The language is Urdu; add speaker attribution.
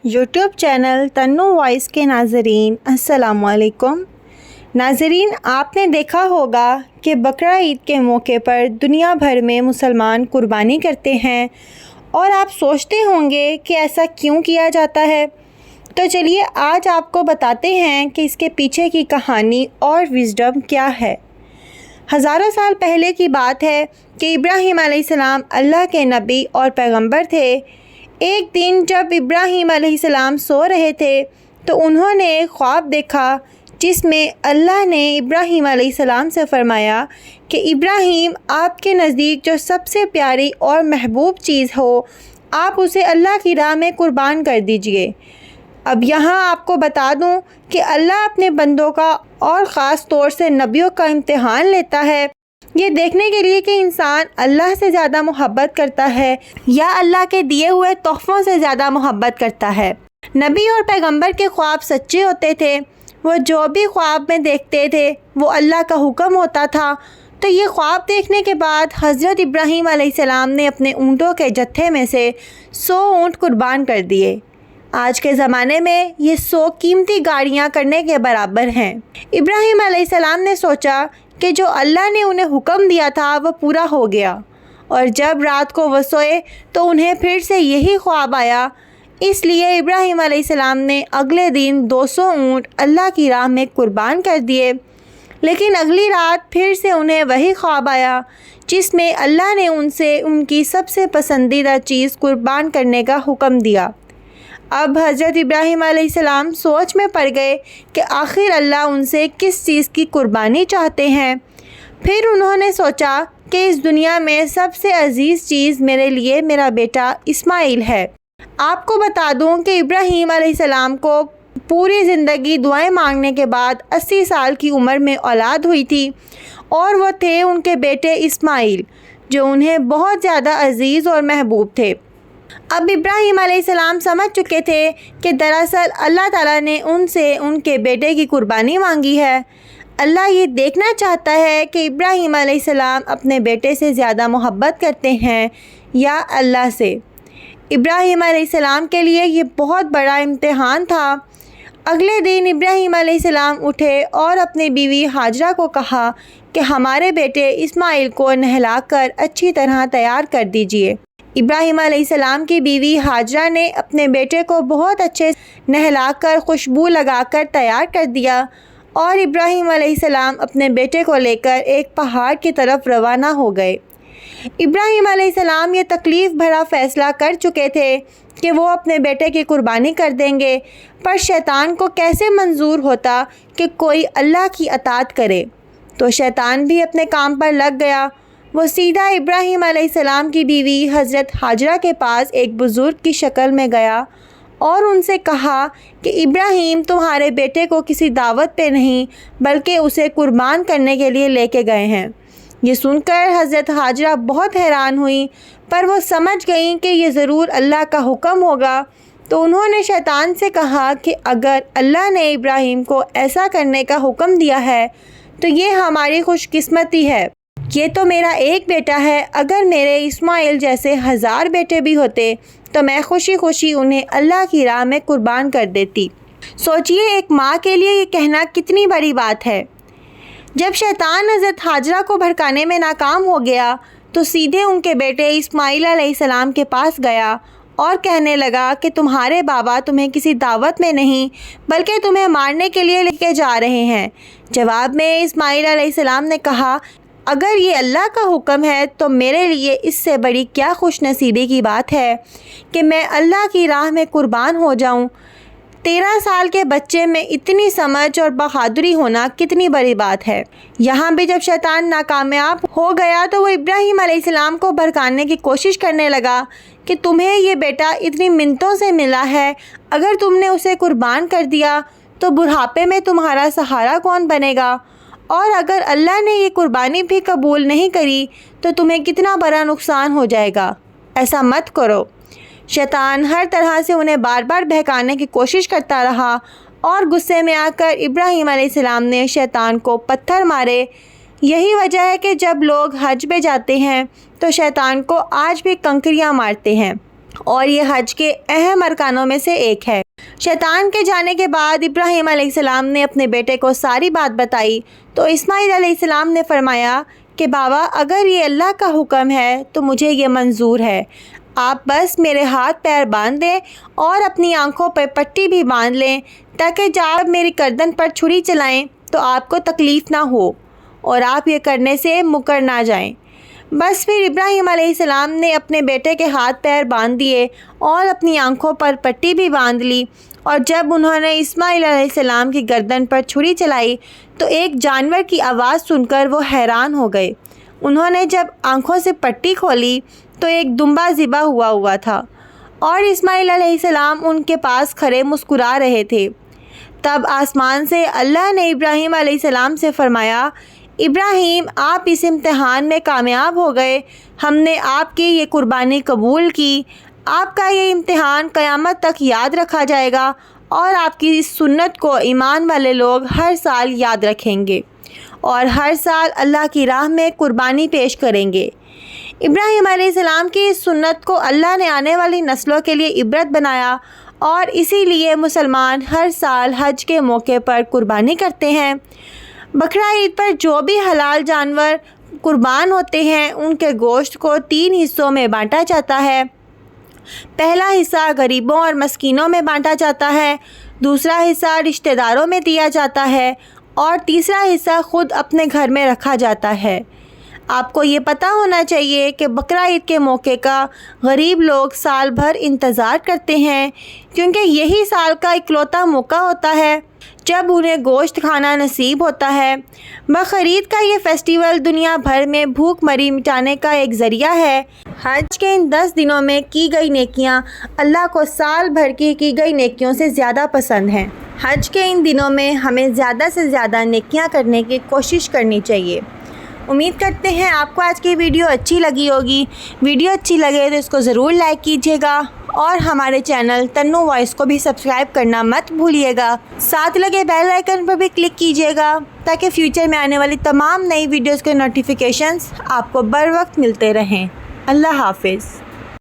Speaker 1: یوٹیوب چینل تنو وائس کے ناظرین السلام علیکم۔ ناظرین، آپ نے دیکھا ہوگا کہ بقرعید کے موقع پر دنیا بھر میں مسلمان قربانی کرتے ہیں، اور آپ سوچتے ہوں گے کہ ایسا کیوں کیا جاتا ہے۔ تو چلیے آج آپ کو بتاتے ہیں کہ اس کے پیچھے کی کہانی اور وزڈم کیا ہے۔ ہزاروں سال پہلے کی بات ہے کہ ابراہیم علیہ السلام اللہ کے نبی اور پیغمبر تھے۔ ایک دن جب ابراہیم علیہ السلام سو رہے تھے تو انہوں نے ایک خواب دیکھا جس میں اللہ نے ابراہیم علیہ السلام سے فرمایا کہ ابراہیم، آپ کے نزدیک جو سب سے پیاری اور محبوب چیز ہو، آپ اسے اللہ کی راہ میں قربان کر دیجئے۔ اب یہاں آپ کو بتا دوں کہ اللہ اپنے بندوں کا اور خاص طور سے نبیوں کا امتحان لیتا ہے، یہ دیکھنے کے لیے کہ انسان اللہ سے زیادہ محبت کرتا ہے یا اللہ کے دیے ہوئے تحفوں سے زیادہ محبت کرتا ہے۔ نبی اور پیغمبر کے خواب سچے ہوتے تھے، وہ جو بھی خواب میں دیکھتے تھے وہ اللہ کا حکم ہوتا تھا۔ تو یہ خواب دیکھنے کے بعد حضرت ابراہیم علیہ السلام نے اپنے اونٹوں کے جتھے میں سے 100 اونٹ قربان کر دیے۔ آج کے زمانے میں یہ 100 قیمتی گاڑیاں کرنے کے برابر ہیں۔ ابراہیم علیہ السلام نے سوچا کہ جو اللہ نے انہیں حکم دیا تھا وہ پورا ہو گیا، اور جب رات کو وہ سوئے تو انہیں پھر سے یہی خواب آیا۔ اس لیے ابراہیم علیہ السلام نے اگلے دن 200 اونٹ اللہ کی راہ میں قربان کر دیے، لیکن اگلی رات پھر سے انہیں وہی خواب آیا جس میں اللہ نے ان سے ان کی سب سے پسندیدہ چیز قربان کرنے کا حکم دیا۔ اب حضرت ابراہیم علیہ السلام سوچ میں پڑ گئے کہ آخر اللہ ان سے کس چیز کی قربانی چاہتے ہیں۔ پھر انہوں نے سوچا کہ اس دنیا میں سب سے عزیز چیز میرے لیے میرا بیٹا اسماعیل ہے۔ آپ کو بتا دوں کہ ابراہیم علیہ السلام کو پوری زندگی دعائیں مانگنے کے بعد 80 سال کی عمر میں اولاد ہوئی تھی، اور وہ تھے ان کے بیٹے اسماعیل، جو انہیں بہت زیادہ عزیز اور محبوب تھے۔ اب ابراہیم علیہ السلام سمجھ چکے تھے کہ دراصل اللہ تعالیٰ نے ان سے ان کے بیٹے کی قربانی مانگی ہے۔ اللہ یہ دیکھنا چاہتا ہے کہ ابراہیم علیہ السلام اپنے بیٹے سے زیادہ محبت کرتے ہیں یا اللہ سے۔ ابراہیم علیہ السلام کے لیے یہ بہت بڑا امتحان تھا۔ اگلے دن ابراہیم علیہ السلام اٹھے اور اپنی بیوی ہاجرہ کو کہا کہ ہمارے بیٹے اسماعیل کو نہلا کر اچھی طرح تیار کر دیجئے۔ ابراہیم علیہ السلام کی بیوی ہاجرہ نے اپنے بیٹے کو بہت اچھے نہلا کر خوشبو لگا کر تیار کر دیا، اور ابراہیم علیہ السلام اپنے بیٹے کو لے کر ایک پہاڑ کی طرف روانہ ہو گئے۔ ابراہیم علیہ السلام یہ تکلیف بھرا فیصلہ کر چکے تھے کہ وہ اپنے بیٹے کی قربانی کر دیں گے، پر شیطان کو کیسے منظور ہوتا کہ کوئی اللہ کی اطاعت کرے؟ تو شیطان بھی اپنے کام پر لگ گیا۔ وہ سیدھا ابراہیم علیہ السلام کی بیوی حضرت ہاجرہ کے پاس ایک بزرگ کی شکل میں گیا اور ان سے کہا کہ ابراہیم تمہارے بیٹے کو کسی دعوت پہ نہیں بلکہ اسے قربان کرنے کے لیے لے کے گئے ہیں۔ یہ سن کر حضرت ہاجرہ بہت حیران ہوئیں، پر وہ سمجھ گئیں کہ یہ ضرور اللہ کا حکم ہوگا۔ تو انہوں نے شیطان سے کہا کہ اگر اللہ نے ابراہیم کو ایسا کرنے کا حکم دیا ہے تو یہ ہماری خوش قسمتی ہے۔ یہ تو میرا ایک بیٹا ہے، اگر میرے اسماعیل جیسے 1000 بیٹے بھی ہوتے تو میں خوشی خوشی انہیں اللہ کی راہ میں قربان کر دیتی۔ سوچئے ایک ماں کے لیے یہ کہنا کتنی بڑی بات ہے۔ جب شیطان حضرت ہاجرہ کو بھڑکانے میں ناکام ہو گیا تو سیدھے ان کے بیٹے اسماعیل علیہ السلام کے پاس گیا اور کہنے لگا کہ تمہارے بابا تمہیں کسی دعوت میں نہیں بلکہ تمہیں مارنے کے لیے لے کے جا رہے ہیں۔ جواب میں اسماعیل علیہ السلام نے کہا، اگر یہ اللہ کا حکم ہے تو میرے لیے اس سے بڑی کیا خوش نصیبی کی بات ہے کہ میں اللہ کی راہ میں قربان ہو جاؤں۔ 13 سال کے بچے میں اتنی سمجھ اور بہادری ہونا کتنی بڑی بات ہے۔ یہاں بھی جب شیطان ناکامیاب ہو گیا تو وہ ابراہیم علیہ السلام کو بھڑکانے کی کوشش کرنے لگا کہ تمہیں یہ بیٹا اتنی منتوں سے ملا ہے، اگر تم نے اسے قربان کر دیا تو بڑھاپے میں تمہارا سہارا کون بنے گا؟ اور اگر اللہ نے یہ قربانی بھی قبول نہیں کری تو تمہیں کتنا بڑا نقصان ہو جائے گا، ایسا مت کرو۔ شیطان ہر طرح سے انہیں بار بار بہکانے کی کوشش کرتا رہا، اور غصے میں آ کر ابراہیم علیہ السلام نے شیطان کو پتھر مارے۔ یہی وجہ ہے کہ جب لوگ حج پہ جاتے ہیں تو شیطان کو آج بھی کنکریاں مارتے ہیں۔ اور یہ حج کے اہم ارکانوں میں سے ایک ہے۔ شیطان کے جانے کے بعد ابراہیم علیہ السلام نے اپنے بیٹے کو ساری بات بتائی تو اسماعیل علیہ السلام نے فرمایا کہ بابا اگر یہ اللہ کا حکم ہے تو مجھے یہ منظور ہے، آپ بس میرے ہاتھ پیر باندھ دیں اور اپنی آنکھوں پر پٹی بھی باندھ لیں تاکہ جب میری گردن پر چھری چلائیں تو آپ کو تکلیف نہ ہو اور آپ یہ کرنے سے مکر نہ جائیں۔ بس پھر ابراہیم علیہ السلام نے اپنے بیٹے کے ہاتھ پیر باندھ دیے اور اپنی آنکھوں پر پٹی بھی باندھ لی، اور جب انہوں نے اسماعیل علیہ السلام کی گردن پر چھری چلائی تو ایک جانور کی آواز سن کر وہ حیران ہو گئے۔ انہوں نے جب آنکھوں سے پٹی کھولی تو ایک دمبا ذبح ہوا تھا اور اسماعیل علیہ السلام ان کے پاس کھڑے مسکرا رہے تھے۔ تب آسمان سے اللہ نے ابراہیم علیہ السلام سے فرمایا، ابراہیم آپ اس امتحان میں کامیاب ہو گئے، ہم نے آپ کی یہ قربانی قبول کی، آپ کا یہ امتحان قیامت تک یاد رکھا جائے گا اور آپ کی اس سنت کو ایمان والے لوگ ہر سال یاد رکھیں گے اور ہر سال اللہ کی راہ میں قربانی پیش کریں گے۔ ابراہیم علیہ السلام کی اس سنت کو اللہ نے آنے والی نسلوں کے لیے عبرت بنایا اور اسی لیے مسلمان ہر سال حج کے موقع پر قربانی کرتے ہیں۔ بقرہ عید پر جو بھی حلال جانور قربان ہوتے ہیں ان کے گوشت کو 3 حصوں میں بانٹا جاتا ہے۔ پہلا حصہ غریبوں اور مسکینوں میں بانٹا جاتا ہے، دوسرا حصہ رشتہ داروں میں دیا جاتا ہے اور تیسرا حصہ خود اپنے گھر میں رکھا جاتا ہے۔ آپ کو یہ پتہ ہونا چاہیے کہ بقرہ عید کے موقع کا غریب لوگ سال بھر انتظار کرتے ہیں کیونکہ یہی سال کا اکلوتا موقع ہوتا ہے جب انہیں گوشت کھانا نصیب ہوتا ہے۔ بقرعید کا یہ فیسٹیول دنیا بھر میں بھوک مری مٹانے کا ایک ذریعہ ہے۔ حج کے ان 10 دنوں میں کی گئی نیکیاں اللہ کو سال بھر کی گئی نیکیوں سے زیادہ پسند ہیں۔ حج کے ان دنوں میں ہمیں زیادہ سے زیادہ نیکیاں کرنے کی کوشش کرنی چاہیے۔ امید کرتے ہیں آپ کو آج کی ویڈیو اچھی لگی ہوگی۔ ویڈیو اچھی لگے تو اس کو ضرور لائک کیجیے گا اور ہمارے چینل تنو وائس کو بھی سبسکرائب کرنا مت بھولیے گا۔ ساتھ لگے بیل آئیکن پر بھی کلک کیجیے گا تاکہ فیوچر میں آنے والی تمام نئی ویڈیوز کے نوٹیفیکیشنز آپ کو بر وقت ملتے رہیں۔ اللہ حافظ۔